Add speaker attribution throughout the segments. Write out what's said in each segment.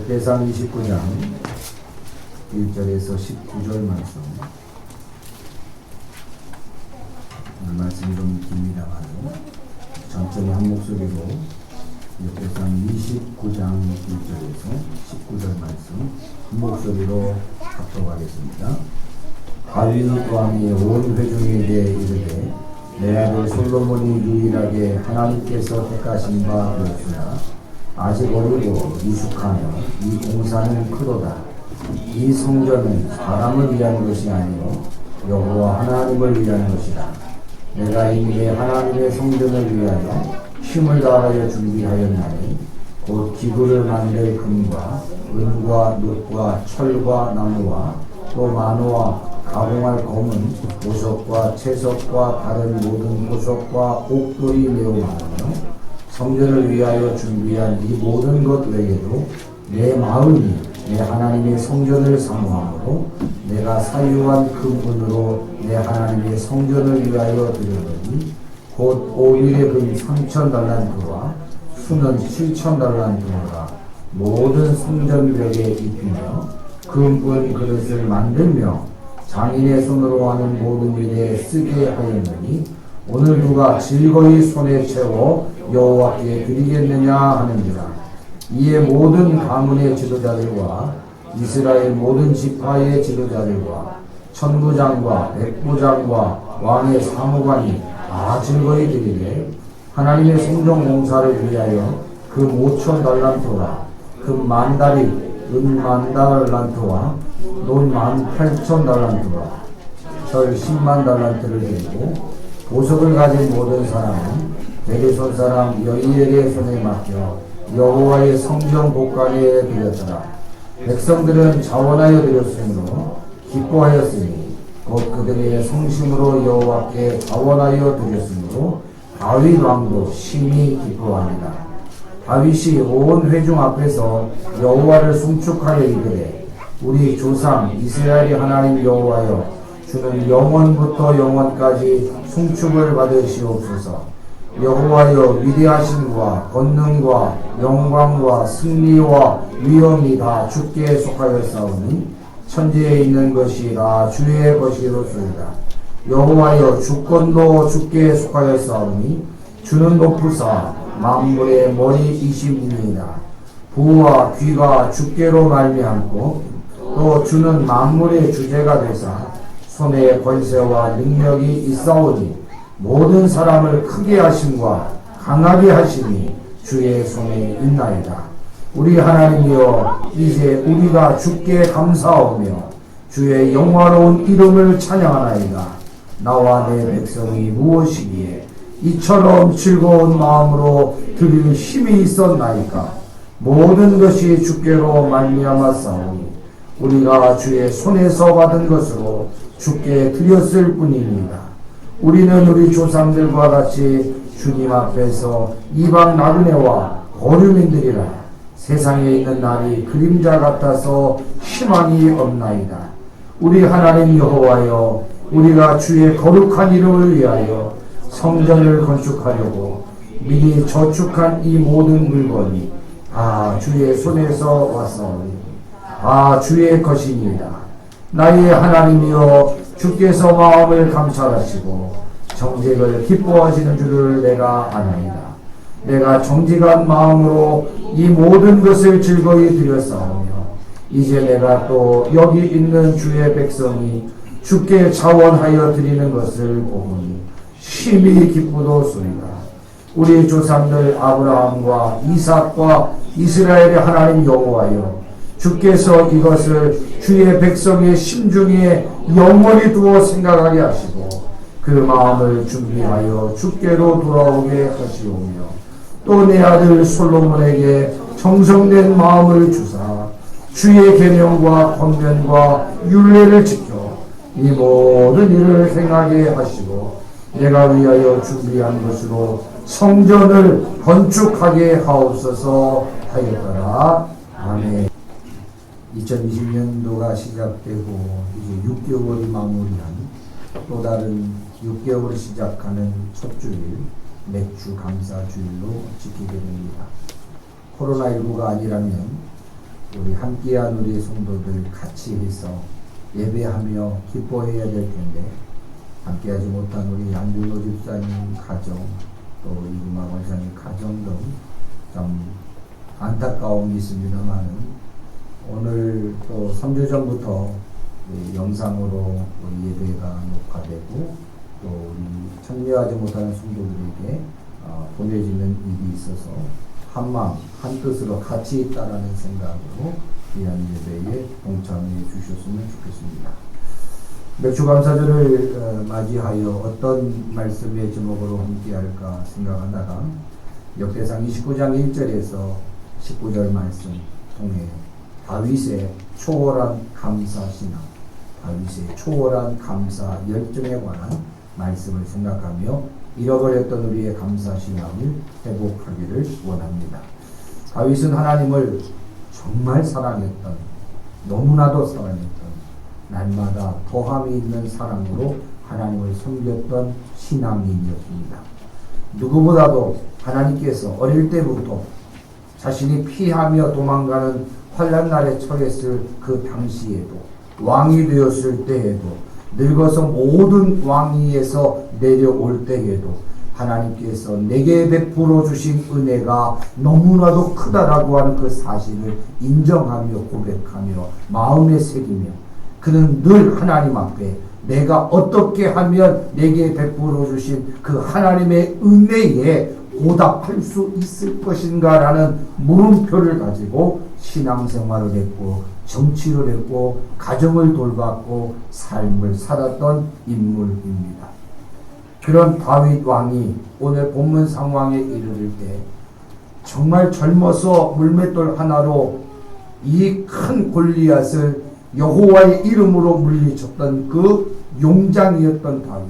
Speaker 1: 역대상 29장 1절에서 19절 말씀. 오늘 말씀이 좀 깁니다만 천천히 한 목소리로 역대상 29장 1절에서 19절 말씀 한 목소리로 합독하겠습니다. 다윗 왕이 온 회중에게 이르되 내 아들 솔로몬이 유일하게 하나님께서 택하신 바 되었으나 아직 어리고 미숙하며 이 공사는 크도다. 이 성전은 사람을 위한 것이 아니요 여호와 하나님을 위한 것이다. 내가 이미 내 하나님의 성전을 위하여 힘을 다하여 준비하였나니 곧 기구를 만들 금과 은과 놋과 철과 나무와 또 만호와 가공할 검은 보석과 채석과 다른 모든 보석과 옥돌이 매우 많으며 성전을 위하여 준비한 이 모든 것 외에도 내 마음이 내 하나님의 성전을 사모하므로 내가 사유한 금은으로 내 하나님의 성전을 위하여 드렸더니 곧 오일의 금 3,000달란트와 수는 7,000달란트라 모든 성전벽에 입히며 금은 그릇을 만들며 장인의 손으로 하는 모든 일에 쓰게 하였느니 오늘 누가 즐거이 손에 채워 여호와께 드리겠느냐 하는지라. 이에 모든 가문의 지도자들과 이스라엘 모든 지파의 지도자들과 천부장과 백부장과 왕의 사무관이 다 즐거이 드리되 하나님의 성전 공사를 위하여 금 5,000달란트와 금 10,000다리 은 10,000달란트와 논 18,000달란트와 철 100,000달란트를 드리고 보석을 가진 모든 사람은 게르손 사람 여이엘의 손에 맡겨 여호와의 성전 곳간에 드렸더라. 백성들은 자원하여 드렸으므로 기뻐하였으니 곧 그들의 성심으로 여호와께 자원하여 드렸으므로 다윗 왕도 심히 기뻐합니다. 다윗이 온 회중 앞에서 여호와를 송축하여 이르되 우리 조상 이스라엘의 하나님 여호와여 주는 영원부터 영원까지 송축을 받으시옵소서. 여호와여 위대하심과 권능과 영광과 승리와 위엄이 다 주께 속하였사오니 천지에 있는 것이 다 주의 것이로소이다. 여호와여 주권도 주께 속하였사오니 주는 높으사 만물의 머리이심이니이다. 부와 귀가 주께로 말미암고 또 주는 만물의 주제가 되사 손에 권세와 능력이 있사오니 모든 사람을 크게 하심과 강하게 하심이 주의 손에 있나이다. 우리 하나님이여 이제 우리가 주께 감사하며 주의 영화로운 이름을 찬양하나이다. 나와 내 백성이 무엇이기에 이처럼 즐거운 마음으로 드릴 힘이 있었나이까. 모든 것이 주께로 말미암았사오니 우리가 주의 손에서 받은 것으로 주께 드렸을 뿐입니다. 우리는 우리 조상들과 같이 주님 앞에서 이방 나그네와 거류민들이라 세상에 있는 날이 그림자 같아서 희망이 없나이다. 우리 하나님 여호와여 우리가 주의 거룩한 이름을 위하여 성전을 건축하려고 미리 저축한 이 모든 물건이 다 주의 손에서 왔사오니 다 주의 것이니이다. 나의 하나님이여 주께서 마음을 감찰하시고 정직을 기뻐하시는 줄을 내가 아나이다. 내가 정직한 마음으로 이 모든 것을 즐거이 드렸사오며 이제 내가 또 여기 있는 주의 백성이 주께 자원하여 드리는 것을 보니 심히 기쁘도소이다. 우리 조상들 아브라함과 이삭과 이스라엘의 하나님 여호와여 주께서 이것을 주의 백성의 심중에 영원히 두어 생각하게 하시고 그 마음을 준비하여 주께로 돌아오게 하시오며 또 내 아들 솔로몬에게 정성된 마음을 주사 주의 계명과 권면과 율례를 지켜 이 모든 일을 행하게 하시고 내가 위하여 준비한 것으로 성전을 건축하게 하옵소서 하였더라. 아멘. 2020년도가 시작되고 이제 6개월이 마무리한 또 다른 6개월을 시작하는 첫 주일 맥주 감사 주일로 지키게 됩니다. 코로나19가 아니라면 우리 함께한 우리 성도들 같이 해서 예배하며 기뻐해야 될 텐데 함께하지 못한 우리 안준호 집사님 가정 또 이구마 권사님 가정 등 참 안타까움이 있습니다만은 오늘 또 3주 전부터 영상으로 우리 예배가 녹화되고 또 우리 참여하지 못하는 성도들에게 보내지는 일이 있어서 한마음 한뜻으로 같이 있다라는 생각으로 귀한 예배에 동참해 주셨으면 좋겠습니다. 맥주감사절을 맞이하여 어떤 말씀의 제목으로 함께할까 생각하다가 역대상 29장 1절에서 19절 말씀 통해 다윗의 초월한 감사신앙, 다윗의 초월한 감사 열정에 관한 말씀을 생각하며 잃어버렸던 우리의 감사신앙을 회복하기를 원합니다. 다윗은 하나님을 정말 사랑했던, 너무나도 사랑했던, 날마다 더함이 있는 사랑으로 하나님을 섬겼던 신앙인이었습니다. 누구보다도 하나님께서 어릴 때부터 자신이 피하며 도망가는 환난 날에 처했을 그 당시에도 왕이 되었을 때에도 늙어서 모든 왕위에서 내려올 때에도 하나님께서 내게 베풀어 주신 은혜가 너무나도 크다라고 하는 그 사실을 인정하며 고백하며 마음에 새기며 그는 늘 하나님 앞에 내가 어떻게 하면 내게 베풀어 주신 그 하나님의 은혜에 보답할 수 있을 것인가 라는 물음표를 가지고 신앙생활을 했고 정치를 했고 가정을 돌봤고 삶을 살았던 인물입니다. 그런 다윗 왕이 오늘 본문 상황에 이르를 때 정말 젊어서 물맷돌 하나로 이 큰 골리앗을 여호와의 이름으로 물리쳤던 그 용장이었던 다윗,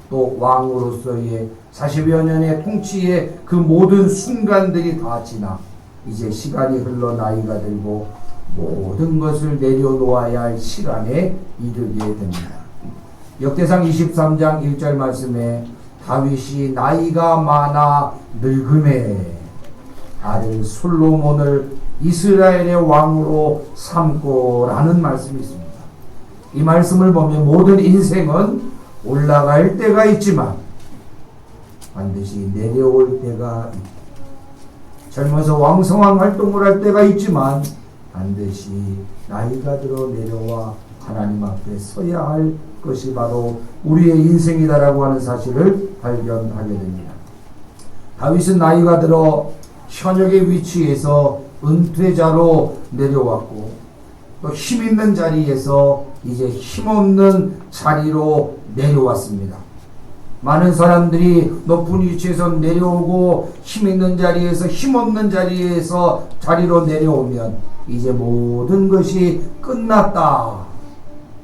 Speaker 1: 또 왕으로서의 40여 년의 통치의 그 모든 순간들이 다 지나 이제 시간이 흘러 나이가 들고 모든 것을 내려놓아야 할 시간에 이르게 됩니다. 역대상 23장 1절 말씀에 다윗이 나이가 많아 늙음에 아들 솔로몬을 이스라엘의 왕으로 삼고라는 말씀이 있습니다. 이 말씀을 보면 모든 인생은 올라갈 때가 있지만 반드시 내려올 때가 있다. 젊어서 왕성한 활동을 할 때가 있지만 반드시 나이가 들어 내려와 하나님 앞에 서야 할 것이 바로 우리의 인생이다라고 하는 사실을 발견하게 됩니다. 다윗은 나이가 들어 현역의 위치에서 은퇴자로 내려왔고 또 힘있는 자리에서 이제 힘없는 자리로 내려왔습니다. 많은 사람들이 높은 위치에서 내려오고 힘있는 자리에서 힘없는 자리로 내려오면 이제 모든 것이 끝났다,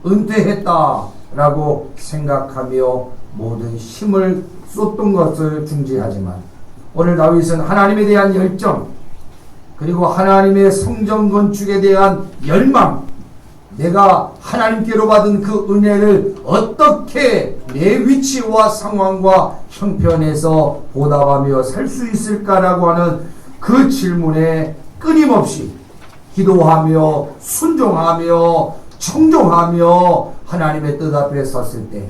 Speaker 1: 은퇴했다 라고 생각하며 모든 힘을 쏟던 것을 중지하지만 오늘 다윗은 하나님에 대한 열정 그리고 하나님의 성전 건축에 대한 열망, 내가 하나님께로 받은 그 은혜를 어떻게 내 위치와 상황과 형편에서 보답하며 살 수 있을까라고 하는 그 질문에 끊임없이 기도하며 순종하며 청종하며 하나님의 뜻 앞에 섰을 때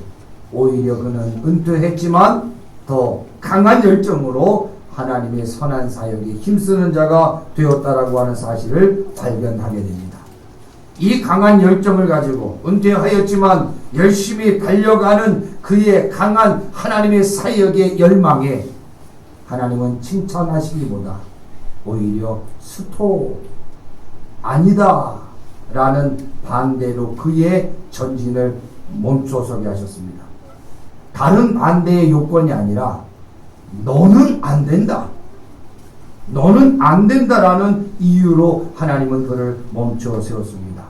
Speaker 1: 오히려 그는 은퇴했지만 더 강한 열정으로 하나님의 선한 사역에 힘쓰는 자가 되었다라고 하는 사실을 발견하게 됩니다. 이 강한 열정을 가지고 은퇴하였지만 열심히 달려가는 그의 강한 하나님의 사역의 열망에 하나님은 칭찬하시기보다 오히려 스톱, 아니다 라는 반대로 그의 전진을 멈춰서게 하셨습니다. 다른 반대의 요건이 아니라 너는 안 된다, 너는 안 된다라는 이유로 하나님은 그를 멈춰 세웠습니다.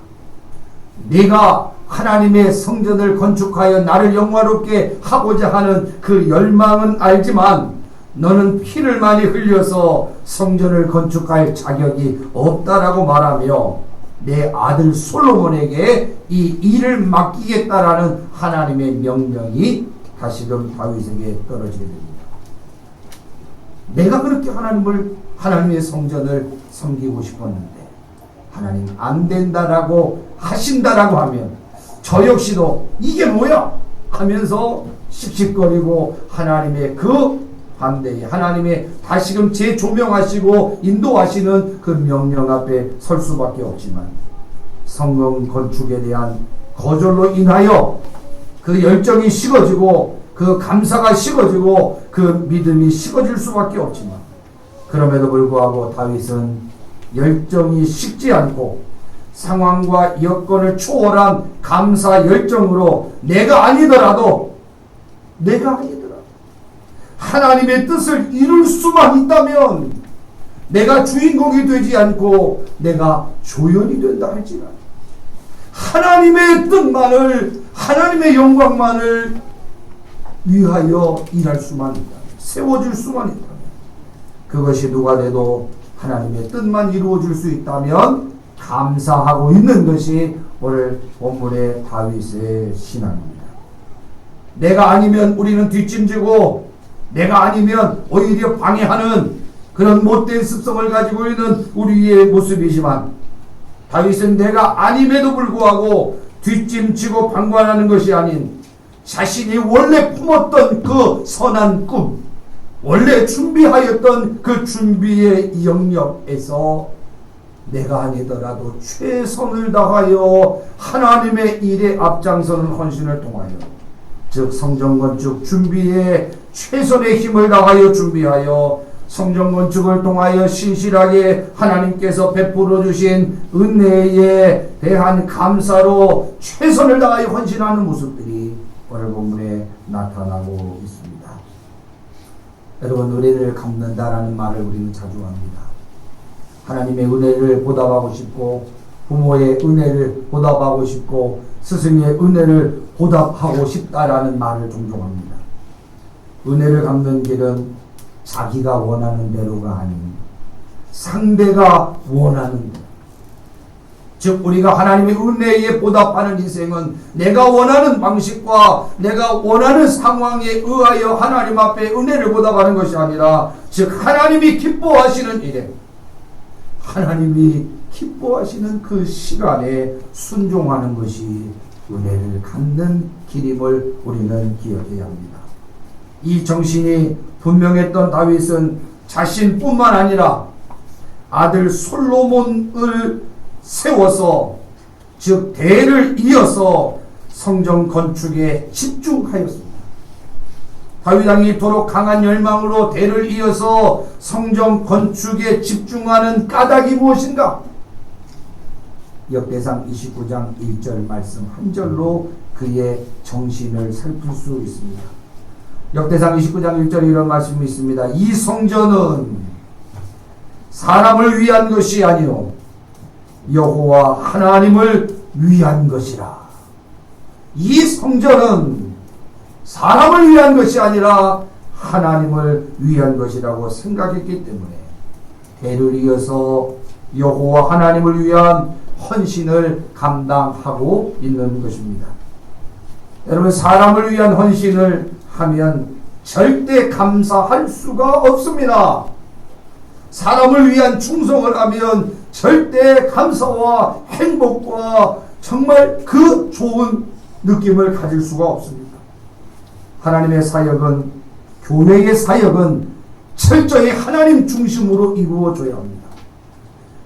Speaker 1: 내가 하나님의 성전을 건축하여 나를 영화롭게 하고자 하는 그 열망은 알지만 너는 피를 많이 흘려서 성전을 건축할 자격이 없다라고 말하며 내 아들 솔로몬에게 이 일을 맡기겠다라는 하나님의 명령이 다시금 다윗에게 떨어지게 됩니다. 내가 그렇게 하나님의 성전을 섬기고 싶었는데 하나님 안 된다라고 하신다라고 하면 저 역시도 이게 뭐야 하면서 씩씩거리고 하나님의 그 반대에 하나님의 다시금 재조명하시고 인도하시는 그 명령 앞에 설 수밖에 없지만 성경 건축에 대한 거절로 인하여 그 열정이 식어지고 그 감사가 식어지고 그 믿음이 식어질 수밖에 없지만 그럼에도 불구하고 다윗은 열정이 식지 않고 상황과 여건을 초월한 감사 열정으로 내가 아니더라도 하나님의 뜻을 이룰 수만 있다면 내가 주인공이 되지 않고 내가 조연이 된다 할지라도 하나님의 뜻만을 하나님의 영광만을 위하여 일할 수만 있다면 세워질 수만 있다면 그것이 누가 돼도 하나님의 뜻만 이루어질 수 있다면 감사하고 있는 것이 오늘 본문의 다윗의 신앙입니다. 내가 아니면 우리는 뒷짐지고 내가 아니면 오히려 방해하는 그런 못된 습성을 가지고 있는 우리의 모습이지만 다윗은 내가 아님에도 불구하고 뒷짐지고 방관하는 것이 아닌 자신이 원래 품었던 그 선한 꿈, 원래 준비하였던 그 준비의 영역에서 내가 아니더라도 최선을 다하여 하나님의 일에 앞장서는 헌신을 통하여 즉 성전건축 준비에 최선의 힘을 다하여 준비하여 성전건축을 통하여 신실하게 하나님께서 베풀어 주신 은혜에 대한 감사로 최선을 다하여 헌신하는 모습들이 오늘 본문에 나타나고 있습니다. 여러분, 은혜를 갚는다라는 말을 우리는 자주 합니다. 하나님의 은혜를 보답하고 싶고 부모의 은혜를 보답하고 싶고 스승의 은혜를 보답하고 싶다라는 말을 종종 합니다. 은혜를 갚는 길은 자기가 원하는 대로가 아닌 상대가 원하는 대로, 즉 우리가 하나님의 은혜에 보답하는 인생은 내가 원하는 방식과 내가 원하는 상황에 의하여 하나님 앞에 은혜를 보답하는 것이 아니라 즉 하나님이 기뻐하시는 일에 하나님이 기뻐하시는 그 시간에 순종하는 것이 은혜를 갖는 길임을 우리는 기억해야 합니다. 이 정신이 분명했던 다윗은 자신뿐만 아니라 아들 솔로몬을 세워서 즉 대를 이어서 성전 건축에 집중하였습니다. 다윗 왕이 이토록 강한 열망으로 대를 이어서 성전 건축에 집중하는 까닭이 무엇인가? 역대상 29장 1절 말씀 한 절로 그의 정신을 살필 수 있습니다. 역대상 29장 1절에 이런 말씀이 있습니다. 이 성전은 사람을 위한 것이 아니요 여호와 하나님을 위한 것이라. 이 성전은 사람을 위한 것이 아니라 하나님을 위한 것이라고 생각했기 때문에 대를 이어서 여호와 하나님을 위한 헌신을 감당하고 있는 것입니다. 여러분, 사람을 위한 헌신을 하면 절대 감사할 수가 없습니다. 사람을 위한 충성을 하면 절대 감사와 행복과 정말 그 좋은 느낌을 가질 수가 없습니다. 하나님의 사역은, 교회의 사역은 철저히 하나님 중심으로 이루어져야 합니다.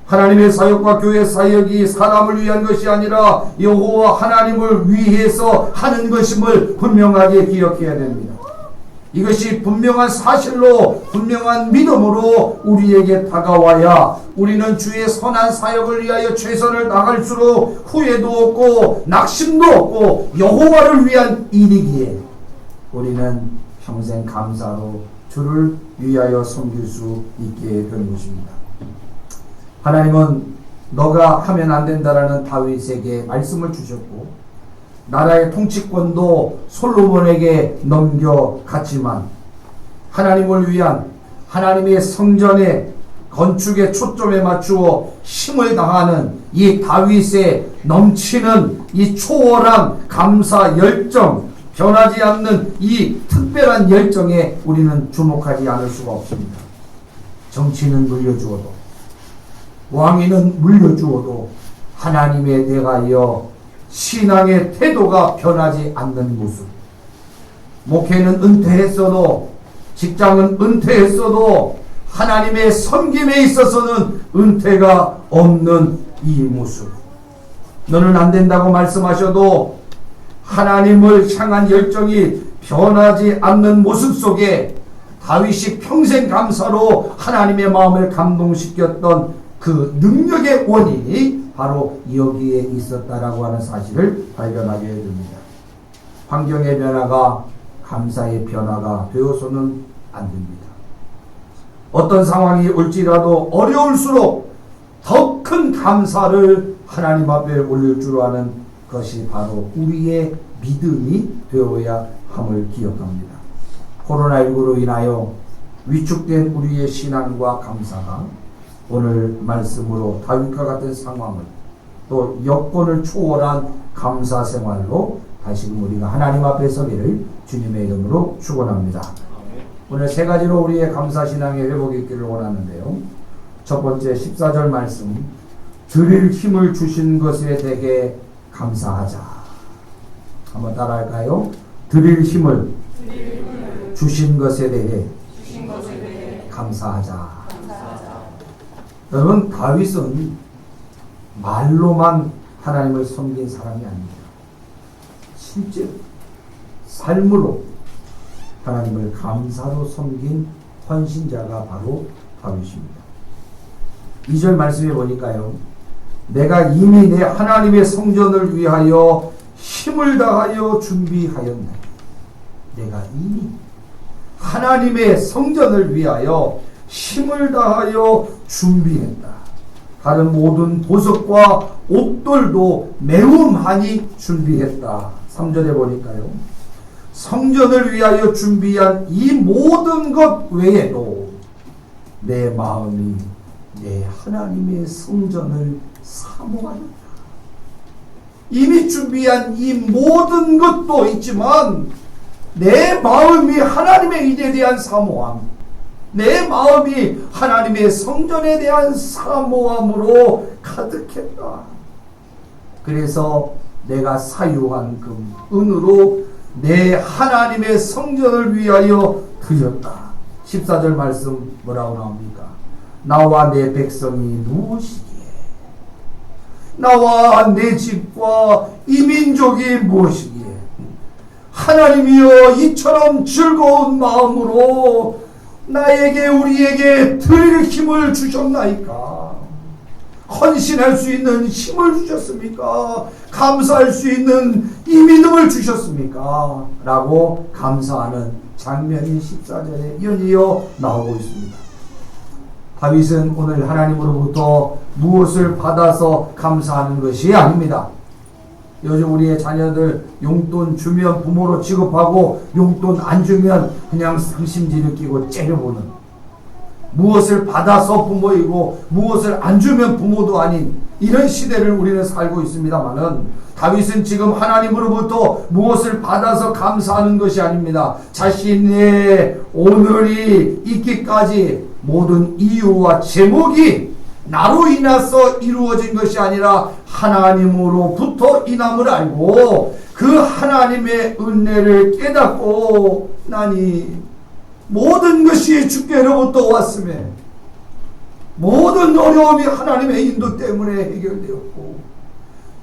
Speaker 1: 하나님의 사역과 교회 사역이 사람을 위한 것이 아니라 여호와 하나님을 위해서 하는 것임을 분명하게 기억해야 됩니다. 이것이 분명한 사실로 분명한 믿음으로 우리에게 다가와야 우리는 주의 선한 사역을 위하여 최선을 다할수록 후회도 없고 낙심도 없고 여호와를 위한 일이기에 우리는 평생 감사로 주를 위하여 섬길 수 있게 되는 것입니다. 하나님은 너가 하면 안 된다라는 다윗에게 말씀을 주셨고 나라의 통치권도 솔로몬에게 넘겨갔지만 하나님을 위한 하나님의 성전의 건축의 초점에 맞추어 힘을 다하는 이 다윗의 넘치는 이 초월한 감사 열정, 변하지 않는 이 특별한 열정에 우리는 주목하지 않을 수가 없습니다. 정치는 물려주어도 왕위는 물려주어도 하나님에 대하여 신앙의 태도가 변하지 않는 모습. 목회는 은퇴했어도, 직장은 은퇴했어도 하나님의 섬김에 있어서는 은퇴가 없는 이 모습. 너는 안 된다고 말씀하셔도 하나님을 향한 열정이 변하지 않는 모습 속에 다윗이 평생 감사로 하나님의 마음을 감동시켰던 그 능력의 원인이 바로 여기에 있었다라고 하는 사실을 발견하게 됩니다. 환경의 변화가 감사의 변화가 되어서는 안 됩니다. 어떤 상황이 올지라도 어려울수록 더 큰 감사를 하나님 앞에 올릴 줄 아는 것이 바로 우리의 믿음이 되어야 함을 기억합니다. 코로나19로 인하여 위축된 우리의 신앙과 감사가 오늘 말씀으로 다윗과 같은 상황을 또 여건을 초월한 감사 생활로 다시금 우리가 하나님 앞에 서기를 주님의 이름으로 축원합니다. 오늘 세 가지로 우리의 감사 신앙의 회복이 있기를 원하는데요. 첫 번째 14절 말씀, 드릴 힘을 주신 것에 대해 감사하자. 한번 따라할까요? 드릴 힘을 주신 것에 대해 감사하자. 여러분, 다윗은 말로만 하나님을 섬긴 사람이 아닙니다. 실제 삶으로 하나님을 감사로 섬긴 헌신자가 바로 다윗입니다. 2절 말씀에 보니까요, 내가 이미 내 하나님의 성전을 위하여 힘을 다하여 준비하였네. 내가 이미 하나님의 성전을 위하여 힘을 다하여 준비했다. 다른 모든 보석과 옥돌도 매우 많이 준비했다. 3절에 보니까요, 성전을 위하여 준비한 이 모든 것 외에도 내 마음이 내 하나님의 성전을 사모하였다. 이미 준비한 이 모든 것도 있지만 내 마음이 하나님의 일에 대한 사모함, 내 마음이 하나님의 성전에 대한 사모함으로 가득했다. 그래서 내가 사유한 금, 은으로 내 하나님의 성전을 위하여 드렸다. 14절 말씀 뭐라고 나옵니까? 나와 내 백성이 무엇이기에, 나와 내 집과 이 민족이 무엇이기에, 하나님이여 이처럼 즐거운 마음으로 나에게 우리에게 드릴 힘을 주셨나이까? 헌신할 수 있는 힘을 주셨습니까? 감사할 수 있는 이 믿음을 주셨습니까? 라고 감사하는 장면이 14절에 연이어 나오고 있습니다. 다윗은 오늘 하나님으로부터 무엇을 받아서 감사하는 것이 아닙니다. 요즘 우리의 자녀들 용돈 주면 부모로 취급하고 용돈 안 주면 그냥 상심지를 끼고 째려보는, 무엇을 받아서 부모이고 무엇을 안 주면 부모도 아닌 이런 시대를 우리는 살고 있습니다만은, 다윗은 지금 하나님으로부터 무엇을 받아서 감사하는 것이 아닙니다. 자신의 오늘이 있기까지 모든 이유와 제목이 나로 인해서 이루어진 것이 아니라 하나님으로부터 인함을 알고 그 하나님의 은혜를 깨닫고 나니 모든 것이 주께로부터 왔음에 모든 어려움이 하나님의 인도 때문에 해결되었고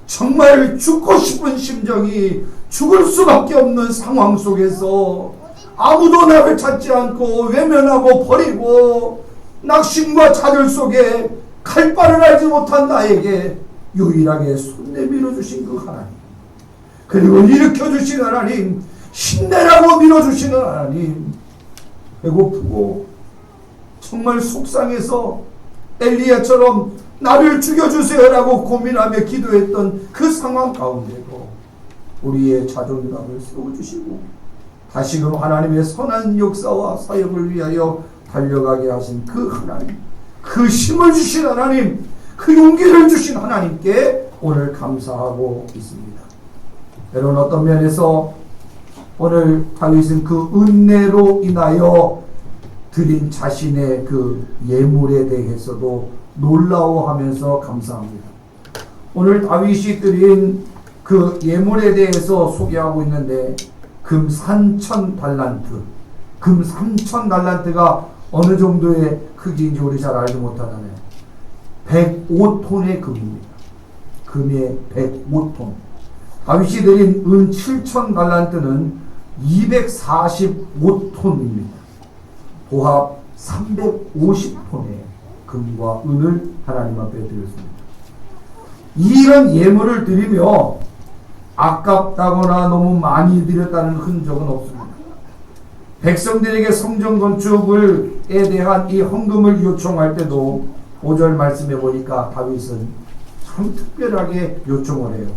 Speaker 1: 정말 죽고 싶은 심정이 죽을 수밖에 없는 상황 속에서 아무도 나를 찾지 않고 외면하고 버리고 낙심과 좌절 속에 갈 바를 알지 못한 나에게 유일하게 손 내밀어 주신 그 하나님, 그리고 일으켜 주신 하나님, 힘내라고 밀어주시는 하나님, 배고프고 정말 속상해서 엘리야처럼 나를 죽여주세요라고 고민하며 기도했던 그 상황 가운데도 우리의 자존감을 세워주시고 다시금 하나님의 선한 역사와 사역을 위하여 달려가게 하신 그 하나님, 그 힘을 주신 하나님, 그 용기를 주신 하나님께 오늘 감사하고 있습니다. 여러분, 어떤 면에서 오늘 다윗은 그 은혜로 인하여 드린 자신의 그 예물에 대해서도 놀라워하면서 감사합니다. 오늘 다윗이 드린 그 예물에 대해서 소개하고 있는데 금 3,000달란트, 금 3,000달란트가 어느 정도의 크기인지 우리 잘 알지 못하잖아요. 105톤의 금입니다. 금의 105톤. 다윗이 드린 은 7,000달란트는 245톤입니다. 도합 350톤의 금과 은을 하나님 앞에 드렸습니다. 이런 예물을 드리며 아깝다거나 너무 많이 드렸다는 흔적은 없습니다. 백성들에게 성전 건축에 대한 이 헌금을 요청할 때도 5절 말씀해 보니까 다윗은 참 특별하게 요청을 해요.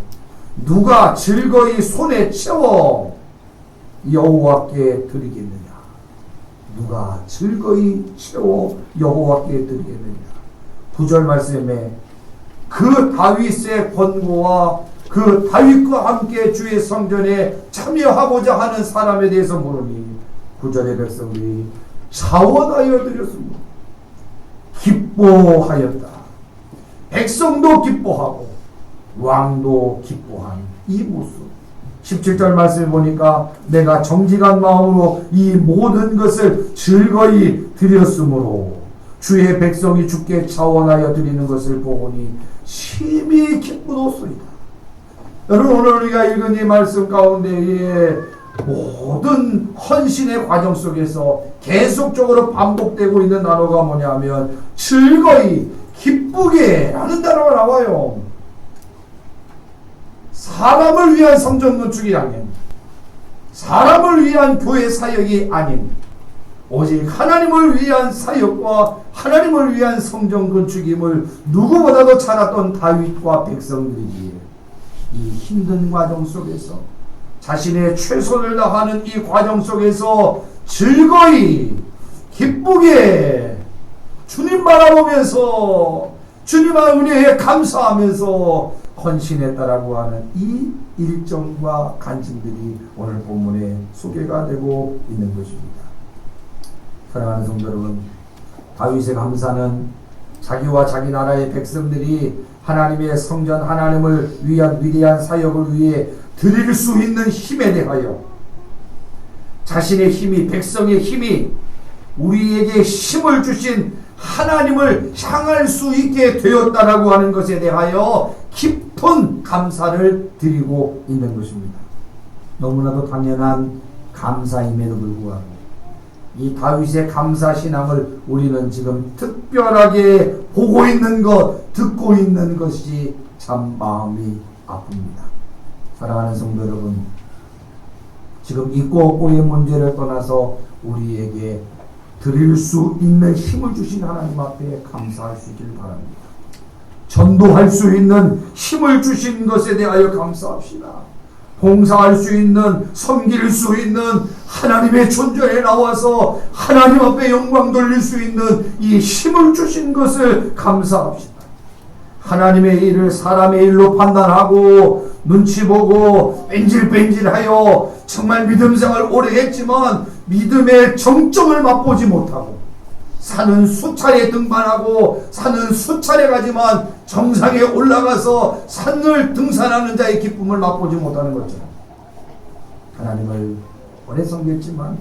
Speaker 1: 누가 즐거이 손에 채워 여호와께 드리겠느냐? 누가 즐거이 채워 여호와께 드리겠느냐? 9절 말씀에 그 다윗의 권고와 그 다윗과 함께 주의 성전에 참여하고자 하는 사람에 대해서 물으니 9절의 백성들이 자원하여 드렸습니다. 기뻐하였다. 백성도 기뻐하고 왕도 기뻐한 이 모습. 17절 말씀을 보니까 내가 정직한 마음으로 이 모든 것을 즐거이 드렸으므로 주의 백성이 주께 자원하여 드리는 것을 보니 심히 기쁘도소이다. 여러분, 오늘 우리가 읽은 이 말씀 가운데에 모든 헌신의 과정 속에서 계속적으로 반복되고 있는 단어가 뭐냐면 즐거이, 기쁘게 라는 단어가 나와요. 사람을 위한 성전 건축이 아닌, 사람을 위한 교회 사역이 아닌, 오직 하나님을 위한 사역과 하나님을 위한 성전 건축임을 누구보다도 잘 알았던 다윗과 백성들이기에 이 힘든 과정 속에서 자신의 최선을 다하는 이 과정 속에서 즐거이 기쁘게 주님 바라보면서 주님의 은혜에 감사하면서 헌신했다라고 하는 이 일정과 간증들이 오늘 본문에 소개가 되고 있는 것입니다. 사랑하는 성도 여러분, 다윗의 감사는 자기와 자기 나라의 백성들이 하나님의 성전, 하나님을 위한 위대한 사역을 위해 드릴 수 있는 힘에 대하여 자신의 힘이, 백성의 힘이 우리에게 힘을 주신 하나님을 향할 수 있게 되었다라고 하는 것에 대하여 깊은 감사를 드리고 있는 것입니다. 너무나도 당연한 감사임에도 불구하고 이 다윗의 감사신앙을 우리는 지금 특별하게 보고 있는 것, 듣고 있는 것이 참 마음이 아픕니다. 사랑하는 성도 여러분, 지금 있고 없고의 문제를 떠나서 우리에게 드릴 수 있는 힘을 주신 하나님 앞에 감사할 수 있기를 바랍니다. 전도할 수 있는 힘을 주신 것에 대하여 감사합시다. 봉사할 수 있는, 섬길 수 있는 하나님의 존재에 나와서 하나님 앞에 영광 돌릴 수 있는 이 힘을 주신 것을 감사합시다. 하나님의 일을 사람의 일로 판단하고 눈치 보고 뺀질뺀질하여 정말 믿음 생활 오래 했지만 믿음의 정점을 맛보지 못하고 산은 수차례 등반하고 산은 수차례 가지만 정상에 올라가서 산을 등산하는 자의 기쁨을 맛보지 못하는 것처럼 하나님을 오래 섬겼지만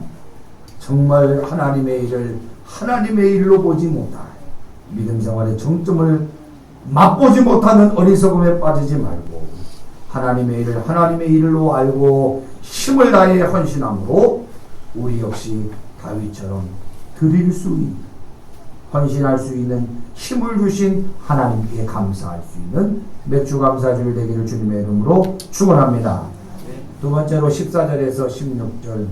Speaker 1: 정말 하나님의 일을 하나님의 일로 보지 못할 믿음 생활의 정점을 맛보지 못하는 어리석음에 빠지지 말고 하나님의 일을 하나님의 일로 알고 힘을 다해 헌신함으로 우리 역시 다윗처럼 드릴 수 있는, 헌신할 수 있는 힘을 주신 하나님께 감사할 수 있는 맥주 감사주일 되기를 주님의 이름으로 축원합니다. 두 번째로 14절에서 16절,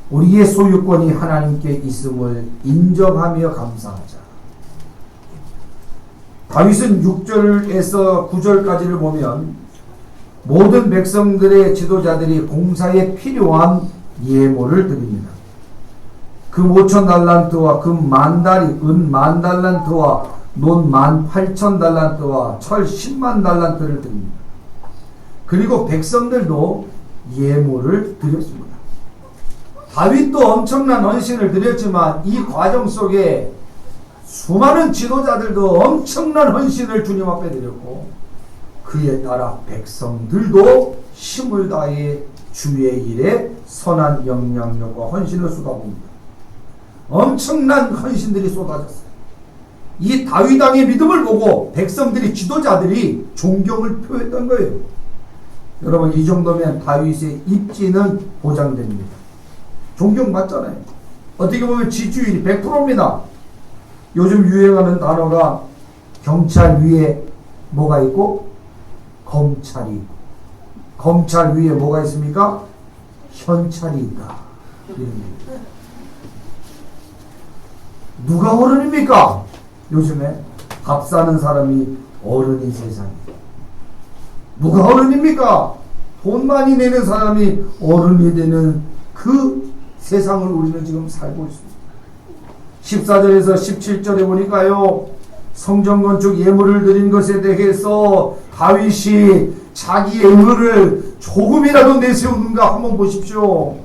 Speaker 1: 우리의 소유권이 하나님께 있음을 인정하며 감사하자. 다윗은 6절에서 9절까지를 보면 모든 백성들의 지도자들이 공사에 필요한 예물을 드립니다. 금 5,000달란트와 금 10,000다리, 은 10,000달란트와 논 18,000달란트와 철 100,000달란트를 드립니다. 그리고 백성들도 예물을 드렸습니다. 다윗도 엄청난 헌신을 드렸지만 이 과정 속에 수많은 지도자들도 엄청난 헌신을 주님 앞에 드렸고 그에 따라 백성들도 힘을 다해 주의 일에 선한 영향력과 헌신을 쏟아봅니다. 엄청난 헌신들이 쏟아졌어요. 이 다윗 왕의 믿음을 보고 백성들이 지도자들이 존경을 표했던 거예요. 여러분 이 정도면 다윗의 입지는 보장됩니다. 존경받잖아요. 어떻게 보면 지지율이 100%입니다. 요즘 유행하는 단어가 경찰 위에 뭐가 있고 검찰이 있고 검찰 위에 뭐가 있습니까? 현찰이 있다. 누가 어른입니까? 요즘에 밥 사는 사람이 어른인 세상이에요. 누가 어른입니까? 돈 많이 내는 사람이 어른이 되는 그 세상을 우리는 지금 살고 있습니다. 14절에서 17절에 보니까요, 성전 건축 예물을 드린 것에 대해서 다윗이 자기의 의를 조금이라도 내세우는가 한번 보십시오.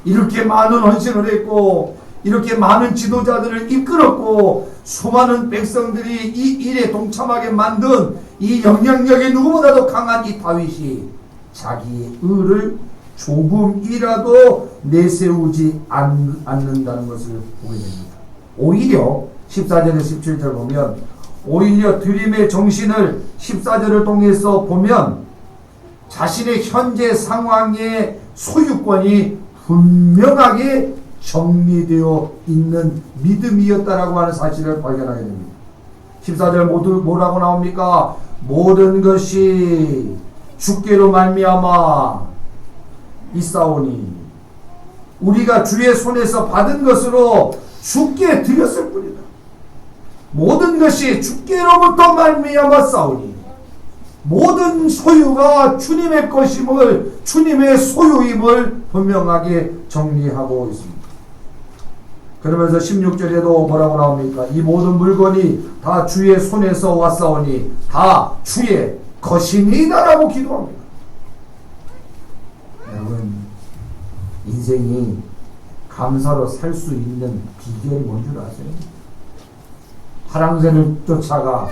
Speaker 1: 이렇게 많은 헌신을 했고 이렇게 많은 지도자들을 이끌었고 수많은 백성들이 이 일에 동참하게 만든 이 영향력이 누구보다도 강한 이 다윗이 자기의 의를 조금이라도 내세우지 않는다는 것을 보게 됩니다. 오히려 14절에 17절 보면 오히려 드림의 정신을 14절을 통해서 보면 자신의 현재 상황의 소유권이 분명하게 정리되어 있는 믿음이었다라고 하는 사실을 발견하게 됩니다. 14절 모두 뭐라고 나옵니까? 모든 것이 주께로 말미암아 있사오니 우리가 주의 손에서 받은 것으로 주께 드렸을 뿐이다. 모든 것이 주께로부터 말미암아 싸우니 모든 소유가 주님의 것임을 주님의 소유임을 분명하게 정리하고 있습니다. 그러면서 16절에도 뭐라고 나옵니까? 이 모든 물건이 다 주의 손에서 왔사오니 다 주의 것이니다라고 기도합니다. 여러분 인생이 감사로 살 수 있는 비결이 뭔 줄 아세요? 파랑새를 쫓아가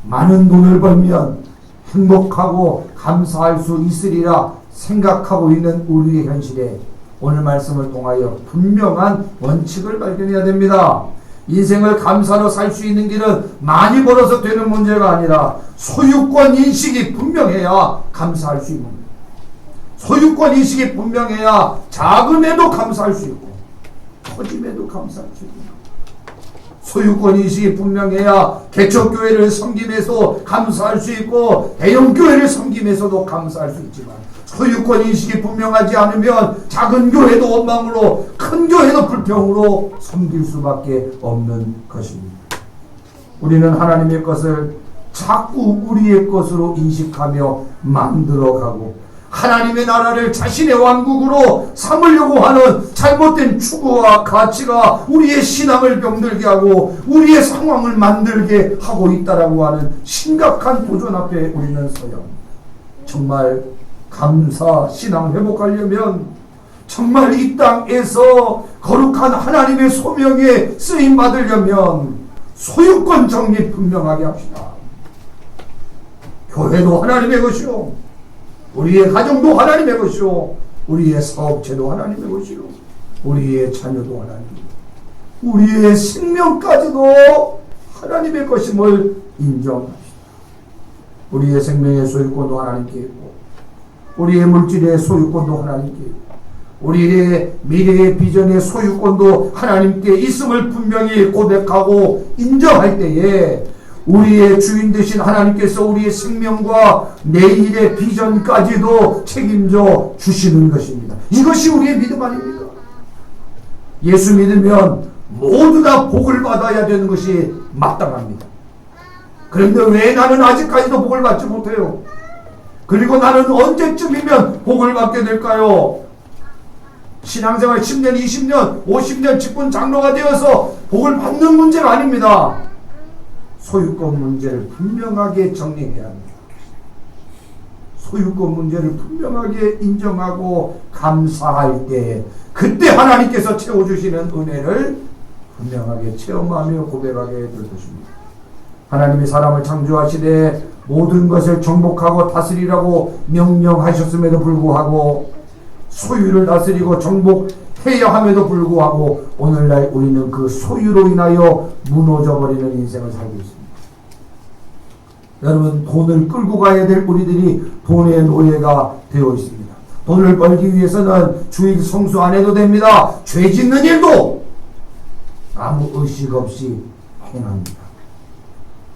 Speaker 1: 많은 돈을 벌면 행복하고 감사할 수 있으리라 생각하고 있는 우리의 현실에 오늘 말씀을 통하여 분명한 원칙을 발견해야 됩니다. 인생을 감사로 살 수 있는 길은 많이 벌어서 되는 문제가 아니라 소유권 인식이 분명해야 감사할 수 있는 거예요. 소유권 인식이 분명해야 자금에도 감사할 수 있고 터짐에도 감사할 수 있고 소유권 인식이 분명해야 개척교회를 섬김에서 감사할 수 있고 대형교회를 섬김에서도 감사할 수 있지만 소유권 인식이 분명하지 않으면 작은 교회도 원망으로 큰 교회도 불평으로 섬길 수밖에 없는 것입니다. 우리는 하나님의 것을 자꾸 우리의 것으로 인식하며 만들어가고 하나님의 나라를 자신의 왕국으로 삼으려고 하는 잘못된 추구와 가치가 우리의 신앙을 병들게 하고 우리의 상황을 만들게 하고 있다라고 하는 심각한 도전 앞에 우리는 서야 합니다. 정말 감사 신앙 회복하려면 정말 이 땅에서 거룩한 하나님의 소명에 쓰임 받으려면 소유권 정리 분명하게 합시다. 교회도 하나님의 것이요 우리의 가정도 하나님의 것이요 우리의 사업체도 하나님의 것이요 우리의 자녀도 하나님의 우리의 생명까지도 하나님의 것임을 인정합시다. 우리의 생명의 소유권도 하나님께 있고 우리의 물질의 소유권도 하나님께 있고 우리의 미래의 비전의 소유권도 하나님께 있음을 분명히 고백하고 인정할 때에 우리의 주인 되신 하나님께서 우리의 생명과 내일의 비전까지도 책임져 주시는 것입니다. 이것이 우리의 믿음 아닙니까? 예수 믿으면 모두 다 복을 받아야 되는 것이 마땅합니다. 그런데 왜 나는 아직까지도 복을 받지 못해요? 그리고 나는 언제쯤이면 복을 받게 될까요? 신앙생활 10년, 20년, 50년 직분 장로가 되어서 복을 받는 문제가 아닙니다. 소유권 문제를 분명하게 정리해야 합니다. 소유권 문제를 분명하게 인정하고 감사할 때 그때 하나님께서 채워주시는 은혜를 분명하게 체험하며 고백하게 될 것입니다. 하나님이 사람을 창조하시되 모든 것을 정복하고 다스리라고 명령하셨음에도 불구하고 소유를 다스리고 정복해야 함에도 불구하고 오늘날 우리는 그 소유로 인하여 무너져버리는 인생을 살고 있습니다. 여러분, 돈을 끌고 가야 될 우리들이 돈의 노예가 되어 있습니다. 돈을 벌기 위해서는 주일 성수 안 해도 됩니다. 죄 짓는 일도 아무 의식 없이 행합니다.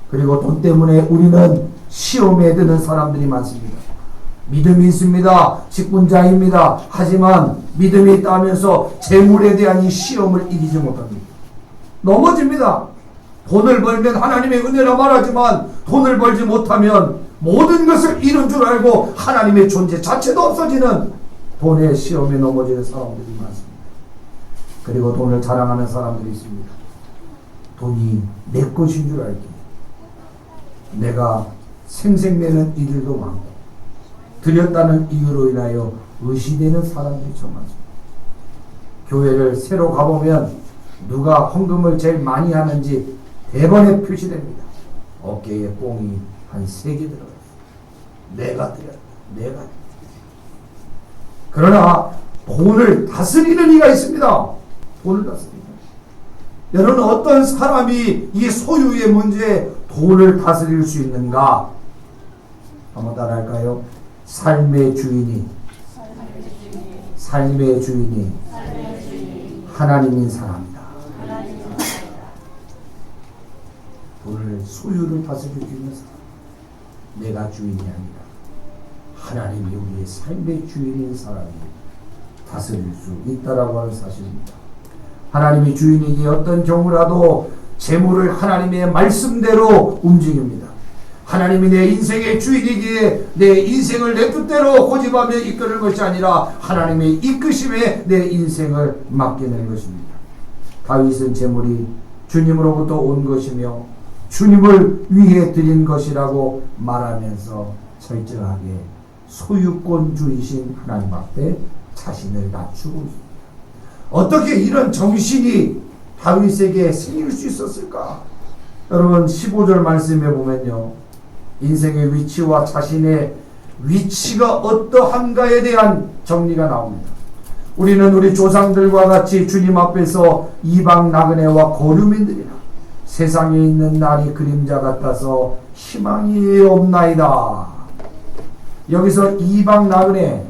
Speaker 1: 그리고 돈 때문에 우리는 시험에 드는 사람들이 많습니다. 믿음이 있습니다. 직분자입니다. 하지만 믿음이 있다면서 재물에 대한 이 시험을 이기지 못합니다. 넘어집니다. 돈을 벌면 하나님의 은혜라 말하지만 돈을 벌지 못하면 모든 것을 잃은 줄 알고 하나님의 존재 자체도 없어지는 돈의 시험에 넘어지는 사람들이 많습니다. 그리고 돈을 자랑하는 사람들이 있습니다. 돈이 내 것인 줄 알기, 내가 생색내는 이들도 많고 드렸다는 이유로 인하여 의시되는 사람들이 좀 많습니다. 교회를 새로 가보면 누가 헌금을 제일 많이 하는지 대번에 표시됩니다. 어깨에 뽕이 한 3개 들어가 있어요. 내가 드렸다. 내가 드렸다. 그러나 돈을 다스리는 이가 있습니다. 돈을 다스립니다. 여러분, 어떤 사람이 이 소유의 문제에 돈을 다스릴 수 있는가? 한번 따라할까요? 삶의 주인이 하나님인 사람이다. 돈을, 소유를 다스릴 수 있는 사람. 내가 주인이 아니라 하나님이 우리의 삶의 주인인 사람이 다스릴 수 있다라고 하는 사실입니다. 하나님이 주인이기에 어떤 경우라도 재물을 하나님의 말씀대로 움직입니다. 하나님이 내 인생의 주인이기에 내 인생을 내 뜻대로 고집하며 이끄는 것이 아니라 하나님의 이끄심에 내 인생을 맡기는 것입니다. 다윗은 재물이 주님으로부터 온 것이며 주님을 위해 드린 것이라고 말하면서 철저하게 소유권주이신 하나님 앞에 자신을 낮추고 있습니다. 어떻게 이런 정신이 다윗에게 생길 수 있었을까? 여러분, 15절 말씀에 보면요, 인생의 위치와 자신의 위치가 어떠한가에 대한 정리가 나옵니다. 우리는 우리 조상들과 같이 주님 앞에서 이방 나그네와 거류민들이라 세상에 있는 날이 그림자 같아서 희망이 없나이다. 여기서 이방 나그네,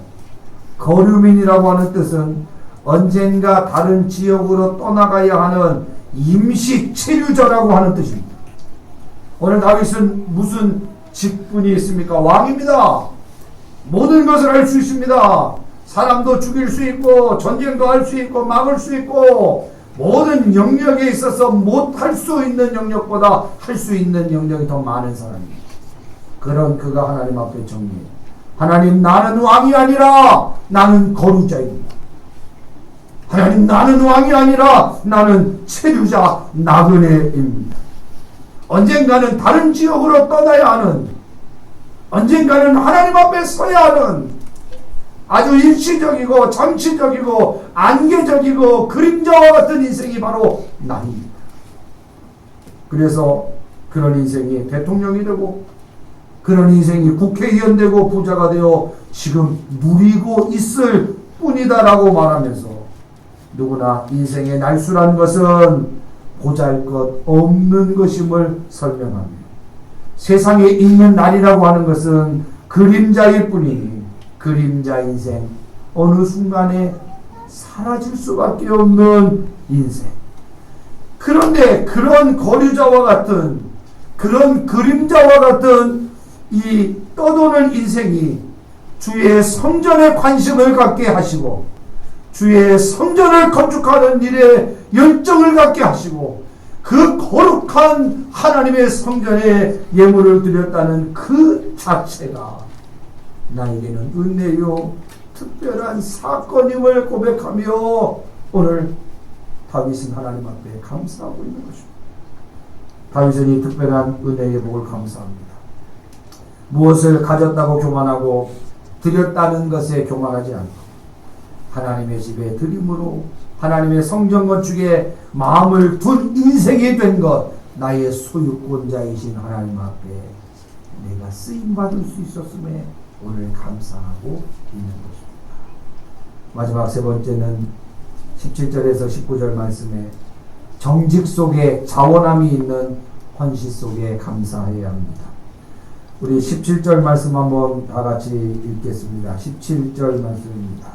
Speaker 1: 거류민이라고 하는 뜻은 언젠가 다른 지역으로 떠나가야 하는 임시 체류자라고 하는 뜻입니다. 오늘 다윗은 무슨 직분이 있습니까? 왕입니다. 모든 것을 할 수 있습니다. 사람도 죽일 수 있고 전쟁도 할 수 있고 막을 수 있고 모든 영역에 있어서 못할 수 있는 영역보다 할 수 있는 영역이 더 많은 사람입니다. 그런 그가 하나님 앞에 정리해요. 하나님, 나는 왕이 아니라 나는 거류자입니다. 하나님, 나는 왕이 아니라 나는 체류자 나그네입니다. 언젠가는 다른 지역으로 떠나야 하는, 언젠가는 하나님 앞에 서야 하는 아주 일시적이고 잠시적이고 안개적이고 그림자와 같은 인생이 바로 나입니다. 그래서 그런 인생이 대통령이 되고 그런 인생이 국회의원 되고 부자가 되어 지금 누리고 있을 뿐이다라고 말하면서 누구나 인생의 날수란 것은 보잘것없는 것임을 설명합니다. 세상에 있는 날이라고 하는 것은 그림자일 뿐이니 그림자 인생, 어느 순간에 사라질 수밖에 없는 인생. 그런데 그런 거류자와 같은, 그런 그림자와 같은 이 떠도는 인생이 주의 성전에 관심을 갖게 하시고 주의 성전을 건축하는 일에 열정을 갖게 하시고 그 거룩한 하나님의 성전에 예물을 드렸다는 그 자체가 나에게는 은혜요 특별한 사건임을 고백하며 오늘 다윗은 하나님 앞에 감사하고 있는 것입니다. 다윗은 이 특별한 은혜의 복을 감사합니다. 무엇을 가졌다고 교만하고 드렸다는 것에 교만하지 않고 하나님의 집에 드림으로 하나님의 성전 건축에 마음을 둔 인생이 된 것, 나의 소유권자이신 하나님 앞에 내가 쓰임받을 수 있었음에 오늘 감사하고 있는 것입니다. 마지막 세 번째는 17절에서 19절 말씀에 정직 속에 자원함이 있는 헌신 속에 감사해야 합니다. 우리 17절 말씀 한번 다 같이 읽겠습니다. 17절 말씀입니다.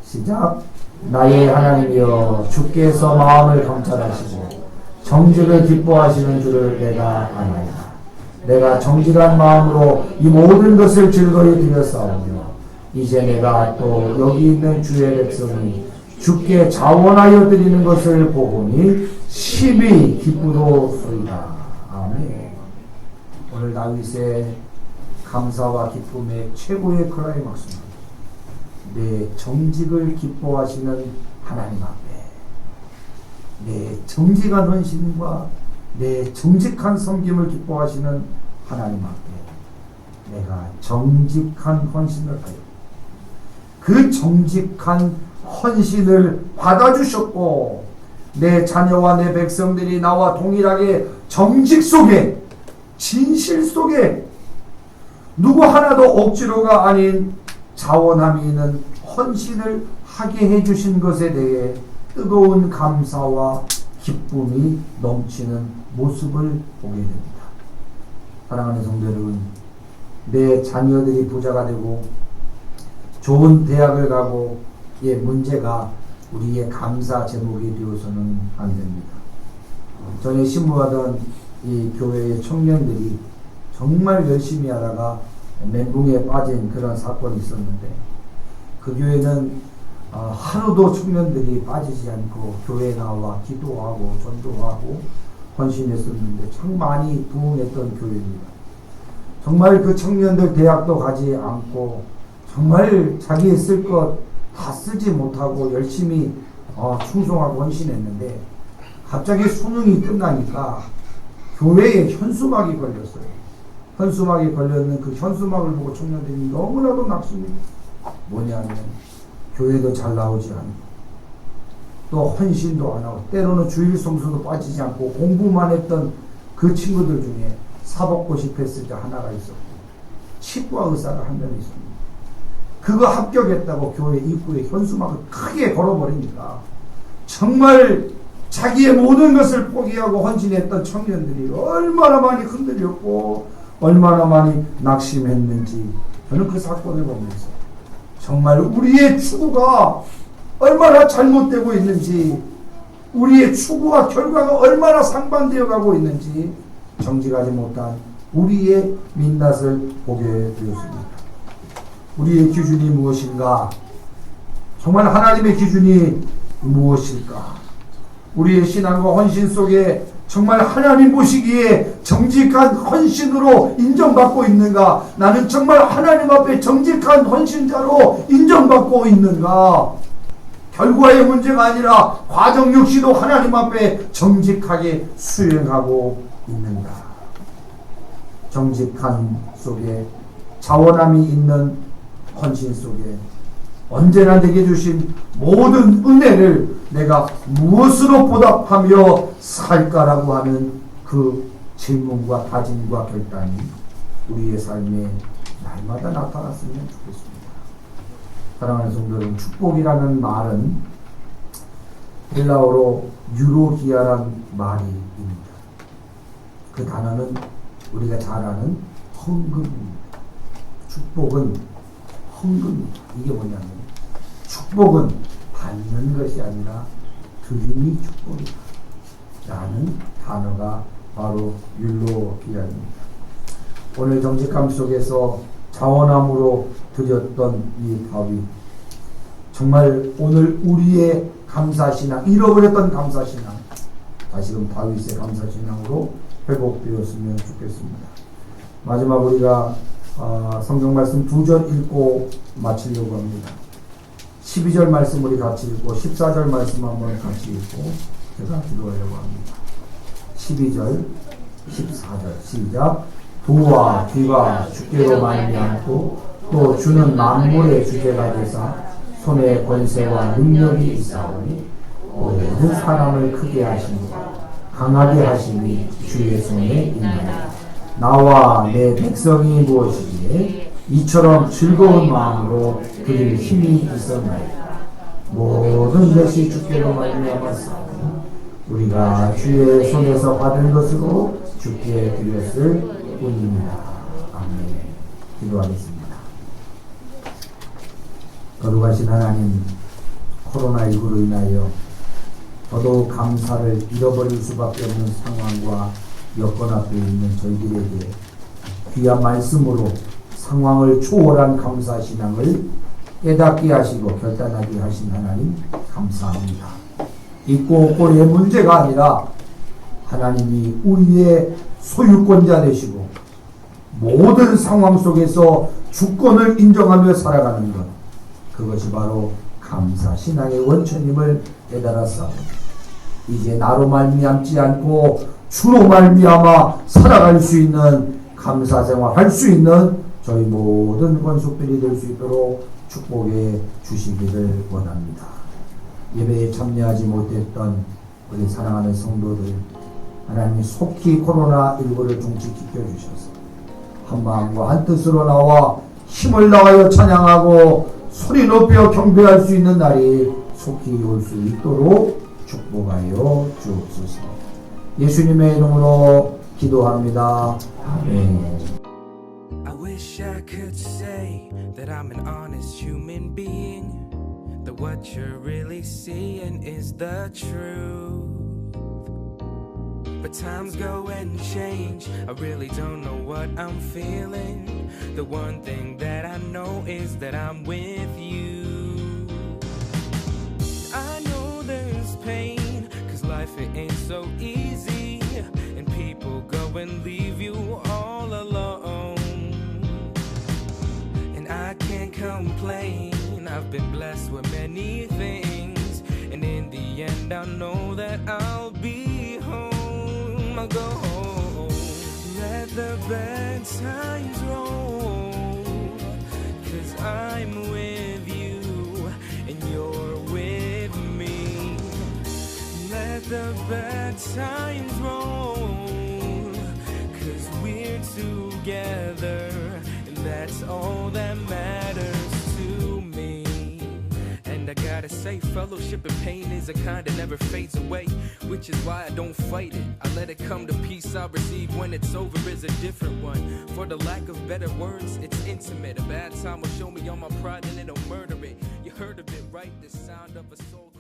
Speaker 1: 시작. 나의 하나님이여 주께서 마음을 감찰하시고 정직을 기뻐하시는 줄을 내가 아나이다. 내가 정직한 마음으로 이 모든 것을 즐거이 드렸사오며 이제 내가 또 여기 있는 주의 백성이 주께 자원하여 드리는 것을 보니 심히 기쁘도소이다. 아멘. 오늘 다윗의 감사와 기쁨의 최고의 클라이막스는 내 정직을 기뻐하시는 하나님 앞에 내 정직한 헌신과 내 정직한 섬김을 기뻐하시는 하나님 앞에 내가 정직한 헌신을 하여 그 정직한 헌신을 받아주셨고 내 자녀와 내 백성들이 나와 동일하게 정직 속에 진실 속에 누구 하나도 억지로가 아닌 자원함이 있는 헌신을 하게 해주신 것에 대해 뜨거운 감사와 기쁨이 넘치는 모습을 보게 됩니다. 사랑하는 성도 여러분, 내 자녀들이 부자가 되고 좋은 대학을 가고 의 문제가 우리의 감사 제목이 되어서는 안 됩니다. 전에 신부하던 이 교회의 청년들이 정말 열심히 하다가 멘붕에 빠진 그런 사건이 있었는데 그 교회는 하루도 청년들이 빠지지 않고 교회에 나와 기도하고 전도하고 헌신했었는데 참 많이 부흥했던 교회입니다. 정말 그 청년들 대학도 가지 않고 정말 자기의 쓸 것 다 쓰지 못하고 열심히 충성하고 헌신했는데 갑자기 수능이 끝나니까 교회에 현수막이 걸렸어요. 현수막이 걸렸는 그 현수막을 보고 청년들이 너무나도 낙심이 뭐냐면 교회도 잘 나오지 않고 또 헌신도 안 하고 때로는 주일 성수도 빠지지 않고 공부만 했던 그 친구들 중에 사법고시 패스자 하나가 있었고 치과 의사가 한 명 있습니다. 그거 합격했다고 교회 입구에 현수막을 크게 걸어버리니까 정말 자기의 모든 것을 포기하고 헌신했던 청년들이 얼마나 많이 흔들렸고 얼마나 많이 낙심했는지 저는 그 사건을 보면서 정말 우리의 추구가 얼마나 잘못되고 있는지 우리의 추구와 결과가 얼마나 상반되어 가고 있는지 정직하지 못한 우리의 민낯을 보게 되었습니다. 우리의 기준이 무엇인가? 정말 하나님의 기준이 무엇일까? 우리의 신앙과 헌신 속에 정말 하나님 보시기에 정직한 헌신으로 인정받고 있는가? 나는 정말 하나님 앞에 정직한 헌신자로 인정받고 있는가? 결과의 문제가 아니라 과정 역시도 하나님 앞에 정직하게 수행하고 있는가? 정직한 속에 자원함이 있는 헌신 속에 언제나 내게 주신 모든 은혜를 내가 무엇으로 보답하며 살까라고 하는 그 질문과 다짐과 결단이 우리의 삶에 날마다 나타났으면 좋겠습니다. 사랑하는 성도 여러분, 축복이라는 말은 헬라어로 유로기아란 말입니다. 그 단어는 우리가 잘 아는 헌금입니다. 축복은 헌금입니다. 이게 뭐냐면 축복은 받는 것이 아니라 드림이 축복이다 라는 단어가 바로 율로기아입니다. 오늘 정직함 속에서 자원함으로 드렸던 이 다윗, 정말 오늘 우리의 감사신앙, 잃어버렸던 감사신앙 다시금 다윗의 감사신앙으로 회복되었으면 좋겠습니다. 마지막 우리가 성경 말씀 2절 읽고 마치려고 합니다. 12절 말씀 우리 같이 읽고 14절 말씀 한번 같이 읽고 제가 기도하려고 합니다. 12절 14절 시작. 도와 귀가 주께로 말미암고 또 주는 만물의 주제가 되사 손에 권세와 능력이 있사오니 모든 사람을 크게 하시고 강하게 하심이 주의 손에 있나이다. 나와 내 백성이 무엇이기에 이처럼 즐거운 마음으로 그릴 힘이 있었나이다. 모든 것이 주께로 말미암았사오니 우리가 주의 손에서 받은 것으로 주께 드렸을 뿐입니다. 아멘. 기도하겠습니다. 거룩하신 하나님, 코로나19로 인하여 더더욱 감사를 잃어버릴 수밖에 없는 상황과 여건 앞에 있는 저희들에게 귀한 말씀으로 상황을 초월한 감사 신앙을 깨닫게 하시고 결단하게 하신 하나님 감사합니다. 있고 없고의 문제가 아니라 하나님이 우리의 소유권자 되시고 모든 상황 속에서 주권을 인정하며 살아가는 것, 그것이 바로 감사 신앙의 원천임을 깨달았사오니 이제 나로 말미암지 않고 주로 말미암아 살아갈 수 있는 감사 생활 할 수 있는 저희 모든 권속들이 될 수 있도록 축복해 주시기를 원합니다. 예배에 참여하지 못했던 우리 사랑하는 성도들, 하나님 속히 코로나19를 종식시켜 주셔서 한마음과 한뜻으로 나와 힘을 다하여 찬양하고 소리 높여 경배할 수 있는 날이 속히 올 수 있도록 축복하여 주옵소서. 예수님의 이름으로 기도합니다. 아멘.
Speaker 2: I wish I could say that I'm an honest human being, that what you're really seeing is the truth. But times go and change, I really don't know what I'm feeling. The one thing that I know is that I'm with you. I know there's pain, cause life it ain't so easy, and people go and leave you all alone. And I can't complain, I've been blessed with many things, and in the end I know that I'll be home. I'll go home. Let the bad times roll, cause I'm with you and you're with me. Let the bad times roll, cause we're together, and that's all that matters to me. And I gotta say, fellowship and pain is a kind that never fades away, which is why I don't fight it. I let it come to peace I receive when it's over is a different one. For the lack of better words, it's intimate. A bad time will show me all my pride and it'll murder it. You heard of it, right? The sound of a soul.